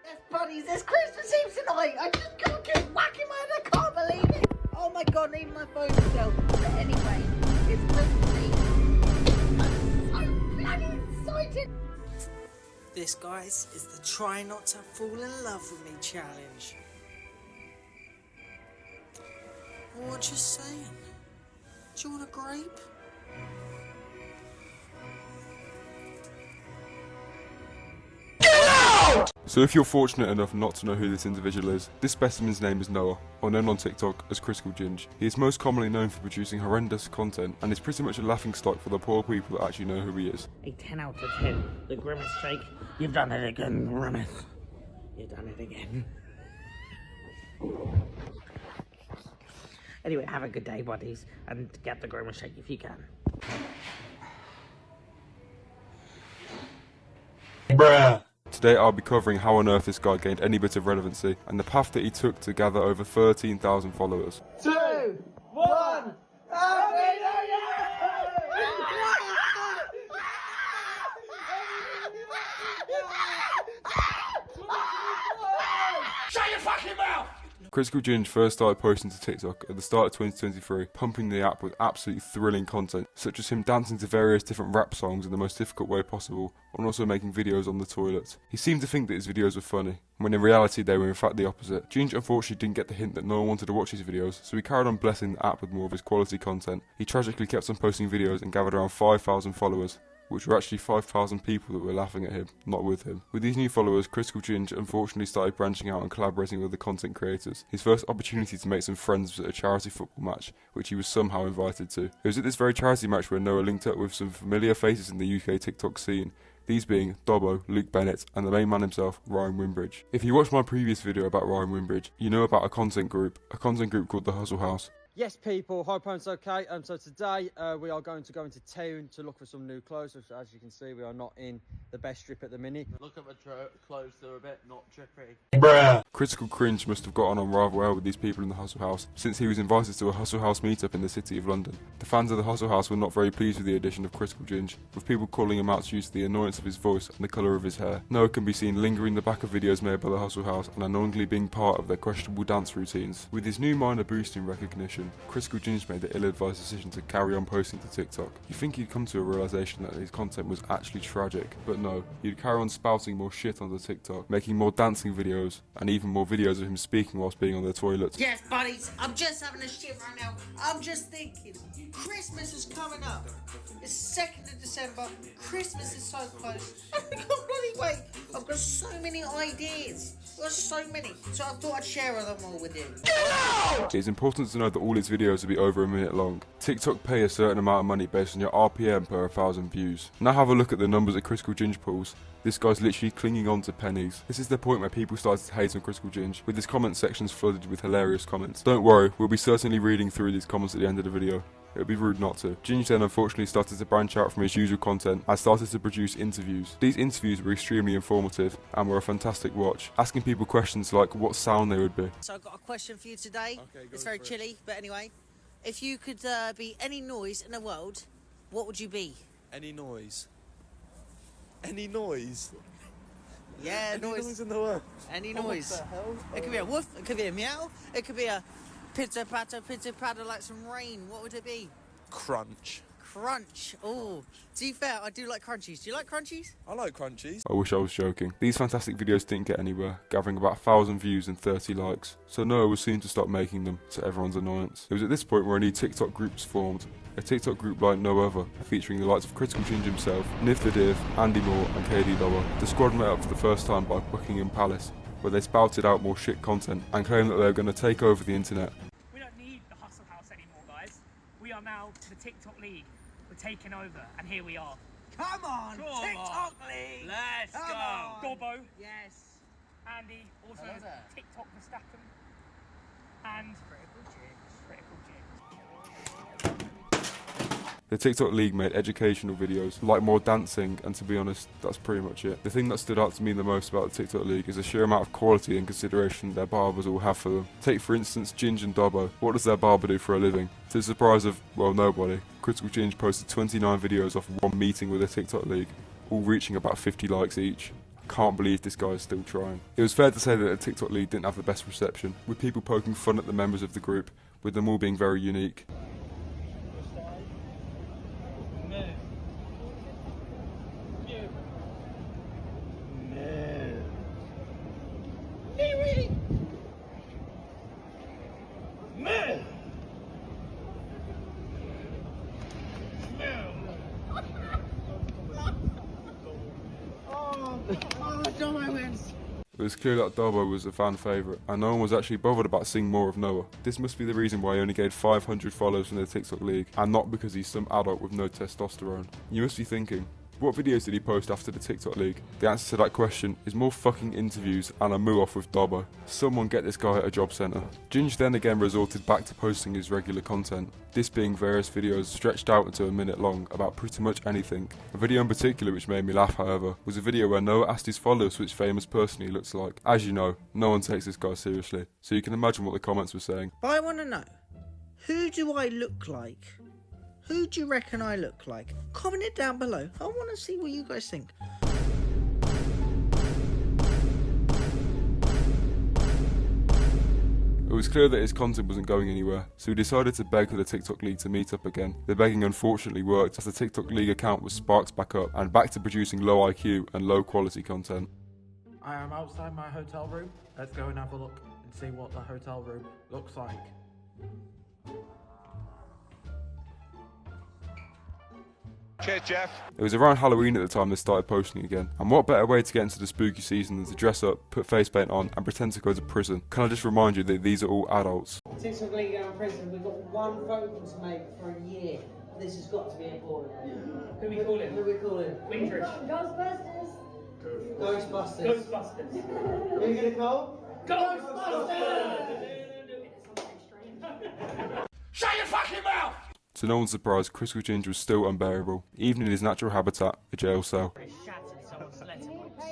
Yes, buddies, it's Christmas Eve tonight. I just can't keep whacking my head. I can't believe it. Oh my god, even my phone fell. But anyway, it's Christmas Eve. I'm so bloody excited. This, guys, is the try not to fall in love with me challenge. What you saying? Do you want a grape? So if you're fortunate enough not to know who this individual is, this specimen's name is Noah, or known on TikTok as Ginge. He is most commonly known for producing horrendous content, and is pretty much a laughingstock for the poor people that actually know who he is. A 10 out of 10. The Grimace shake. You've done it again, Grimace. You've done it again. Anyway, have a good day, buddies, and get the Grimace shake if you can. Bruh. Today I'll be covering how on earth this guy gained any bit of relevancy, and the path that he took to gather over 13,000 followers. 2, 1, Happy New Year! Shut your fucking mouth! Ginge first started posting to TikTok at the start of 2023, pumping the app with absolutely thrilling content, such as him dancing to various different rap songs in the most difficult way possible, and also making videos on the toilet. He seemed to think that his videos were funny, when in reality they were in fact the opposite. Ginge unfortunately didn't get the hint that no one wanted to watch his videos, so he carried on blessing the app with more of his quality content. He tragically kept on posting videos and gathered around 5,000 followers, which were actually 5,000 people that were laughing at him, not with him. With these new followers, Ginge unfortunately started branching out and collaborating with other content creators. His first opportunity to make some friends was at a charity football match, which he was somehow invited to. It was at this very charity match where Noah linked up with some familiar faces in the UK TikTok scene, these being Dobbo, Luke Bennett, and the main man himself, Ryan Wimbridge. If you watched my previous video about Ryan Wimbridge, you know about a content group called the Hustle House. Yes, people, hope everyone's okay. So today we are going to go into town to look for some new clothes. As you can see, we are not in the best strip at the minute. Look at my clothes, they're a bit not drippy. Bruh. Critical Cringe must have gotten on rather well with these people in the Hustle House, since he was invited to a Hustle House meetup in the city of London. The fans of the Hustle House were not very pleased with the addition of Ginge, with people calling him out due to the annoyance of his voice and the colour of his hair. Noah can be seen lingering in the back of videos made by the Hustle House and unknowingly being part of their questionable dance routines. With his new minor boost in recognition, Ginge made the ill-advised decision to carry on posting to TikTok. You think he'd come to a realisation that his content was actually tragic, but no, he'd carry on spouting more shit onto TikTok, making more dancing videos, and even more videos of him speaking whilst being on the toilet. Yes, buddies, I'm just having a shit right now. I'm just thinking, Christmas is coming up. It's 2nd of December, Christmas is so close. I can't bloody wait. I've got so many ideas. I've got so many, so I thought I'd share them all with you. It's important to know that all his videos will be over a minute long. TikTok pay a certain amount of money based on your RPM per 1,000 views. Now have a look at the numbers that Ginge pulls. This guy's literally clinging on to pennies. This is the point where people started to hate on Ginge, with his comment sections flooded with hilarious comments. Don't worry, we'll be certainly reading through these comments at the end of the video. It would be rude not to. Ginge then unfortunately started to branch out from his usual content and started to produce interviews. These interviews were extremely informative and were a fantastic watch, asking people questions like what sound they would be. So I've got a question for you today. Okay, it's very chilly, but anyway. If you could be any noise in the world, what would you be? Any noise? Any noise? Yeah, Any noise in the world? Any noise. What the hell? It could be a woof, it could be a meow, it could be a pitter patter like some rain. What would it be? Crunch. Crunch. Oh, to be fair, I do like crunchies. Do you like crunchies? I like crunchies. I wish I was joking. These fantastic videos didn't get anywhere, gathering about 1,000 views and 30 likes, so Noah was soon to stop making them, to everyone's annoyance. It was at this point where a new TikTok group was formed, a TikTok group like no other, featuring the likes of Ginge himself, Niv the Div, Andy Moore and KD Dobbo. The squad met up for the first time by Buckingham Palace, where they spouted out more shit content and claimed that they were going to take over the internet. We don't need the Hustle House anymore, guys. We are now the TikTok League. We're taking over, and here we are. Come on, TikTok League. Let's Come go. on. Dobbo, Yes. Andy, also TikTok Verstappen, and Critical Ginge. The TikTok League made educational videos, like more dancing, and to be honest, that's pretty much it. The thing that stood out to me the most about the TikTok League is the sheer amount of quality and consideration their barbers all have for them. Take for instance Ginge and Dobbo. What does their barber do for a living? To the surprise of, well, nobody, Critical Ginge posted 29 videos off one meeting with the TikTok League, all reaching about 50 likes each. Can't believe this guy is still trying. It was fair to say that the TikTok League didn't have the best reception, with people poking fun at the members of the group, with them all being very unique. It was clear that Dobbo was a fan favourite, and no one was actually bothered about seeing more of Noah. This must be the reason why he only gained 500 followers from the TikTok League, and not because he's some adult with no testosterone. You must be thinking, what videos did he post after the TikTok League? The answer to that question is more fucking interviews and a moo off with Dobbo. Someone get this guy at a job centre. Ginge then again resorted back to posting his regular content, this being various videos stretched out into a minute long about pretty much anything. A video in particular which made me laugh, however, was a video where Noah asked his followers which famous person he looks like. As you know, no one takes this guy seriously, so you can imagine what the comments were saying. But I want to know, who do I look like? Who do you reckon I look like? Comment it down below. I want to see what you guys think. It was clear that his content wasn't going anywhere, so he decided to beg for the TikTok League to meet up again. The begging unfortunately worked, as the TikTok League account was sparked back up and back to producing low IQ and low quality content. I am outside my hotel room. Let's go and have a look and see what the hotel room looks like. Cheers, Jeff. It was around Halloween at the time they started posting again, and what better way to get into the spooky season than to dress up, put face paint on and pretend to go to prison. Can I just remind you that these are all adults? TikTok League out of prison, we've got one phone call to make for a year. This has got to be important. Who we calling? Who we calling? Windrush. Ghostbusters. Ghostbusters. Ghostbusters. Who are you going to call? Ghostbusters! Shut your fucking mouth! To no one's surprise, Crystal Ginge was still unbearable, even in his natural habitat, a jail cell. Shattered someone's letterbox.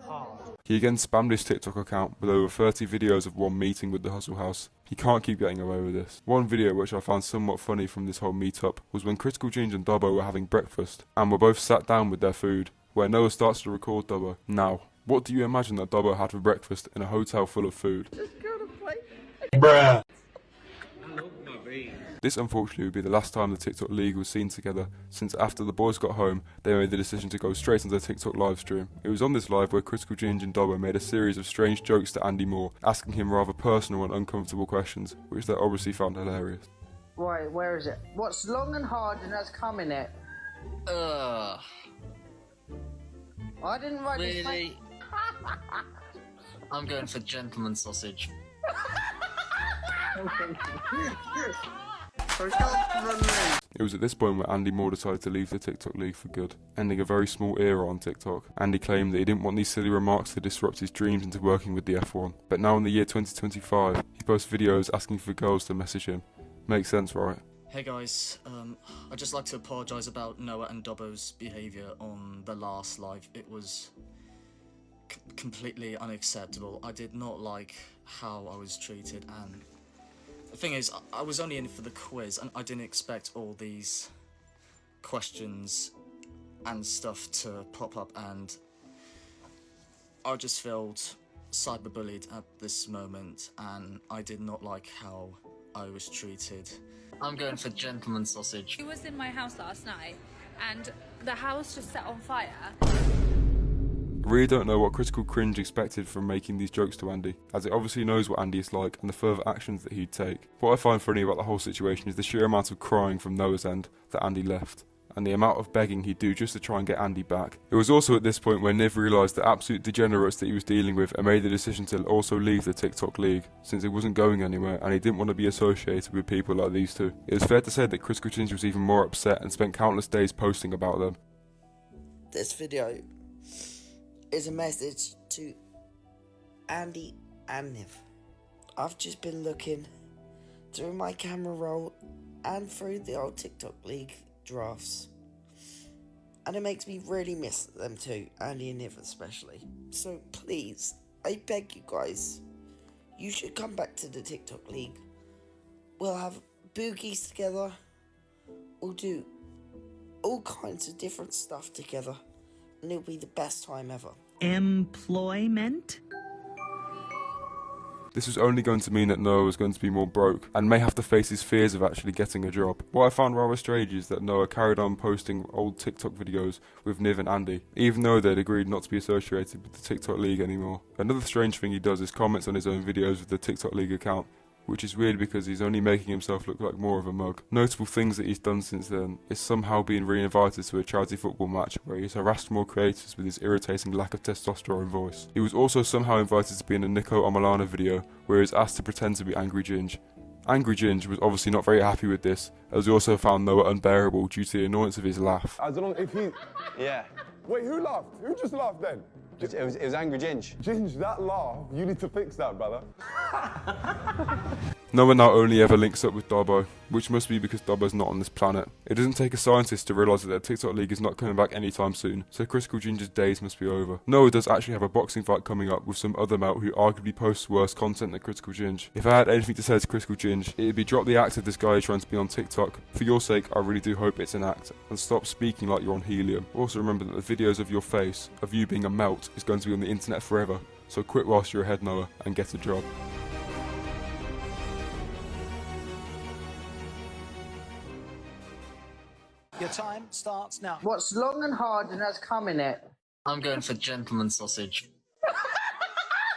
Hard. He again spammed his TikTok account with over 30 videos of one meeting with the Hustle House. He can't keep getting away with this. One video which I found somewhat funny from this whole meetup was when Crystal Ginge and Dobbo were having breakfast, and were both sat down with their food, where Noah starts to record Dobbo. Now, what do you imagine that Dobbo had for breakfast in a hotel full of food? Bruh. This unfortunately would be the last time the TikTok League was seen together, since after the boys got home, they made the decision to go straight into the TikTok live stream. It was on this live where Crystal Ginge and Dobbo made a series of strange jokes to Andy Moore, asking him rather personal and uncomfortable questions, which they obviously found hilarious. Right, where is it? What's long and hard and has come in it? Ugh. I didn't write this. Really? I'm going for gentleman sausage. It was at this point where Andy Moore decided to leave the TikTok League for good, ending a very small era on TikTok. Andy claimed that he didn't want these silly remarks to disrupt his dreams into working with the F1. But now in the year 2025, he posts videos asking for girls to message him. Makes sense, right? Hey guys, I'd just like to apologise about Noah and Dobbo's behaviour on the last live. It was completely unacceptable. I did not like how I was treated, and the thing is, I was only in for the quiz, and I didn't expect all these questions and stuff to pop up, and I just felt cyberbullied at this moment, and I did not like how I was treated. I'm going for gentleman sausage. He was in my house last night, and the house just set on fire. I really don't know what Critical Cringe expected from making these jokes to Andy, as it obviously knows what Andy is like and the further actions that he'd take. What I find funny about the whole situation is the sheer amount of crying from Noah's end that Andy left, and the amount of begging he'd do just to try and get Andy back. It was also at this point when Niv realised the absolute degenerates that he was dealing with and made the decision to also leave the TikTok League, since it wasn't going anywhere and he didn't want to be associated with people like these two. It was fair to say that Critical Cringe was even more upset and spent countless days posting about them. This video is a message to Andy and Niv. I've just been looking through my camera roll and through the old TikTok League drafts, and it makes me really miss them too, Andy and Niv especially. So please, I beg you guys, you should come back to the TikTok League. We'll have boogies together, we'll do all kinds of different stuff together, and it'll be the best time ever. employment? This was only going to mean that Noah was going to be more broke, and may have to face his fears of actually getting a job. What I found rather strange is that Noah carried on posting old TikTok videos with Niv and Andy, even though they'd agreed not to be associated with the TikTok League anymore. Another strange thing he does is comments on his own videos with the TikTok League account, which is weird because he's only making himself look like more of a mug. Notable things that he's done since then is somehow being re-invited to a charity football match where he's harassed more creators with his irritating lack of testosterone voice. He was also somehow invited to be in a Nico Omalana video where he was asked to pretend to be Angry Ginge. Angry Ginge was obviously not very happy with this, as he also found Noah unbearable due to the annoyance of his laugh. I don't know if he... Yeah. Wait, who laughed? Who just laughed then? It was Angry Ginge. Ginge, that laugh, you need to fix that, brother. Noah now only ever links up with Dobbo, which must be because Dobbo's not on this planet. It doesn't take a scientist to realise that their TikTok League is not coming back anytime soon, so Critical Ginge's days must be over. Noah does actually have a boxing fight coming up with some other melt who arguably posts worse content than Critical Ginge. If I had anything to say to Critical Ginge, it'd be drop the act of this guy trying to be on TikTok. For your sake, I really do hope it's an act, and stop speaking like you're on helium. Also remember that the videos of your face, of you being a melt, is going to be on the internet forever, so quit whilst you're ahead, Noah, and get a job. Your time starts now. What's long and hard and has come in it? I'm going for gentleman sausage.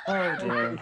Oh dear.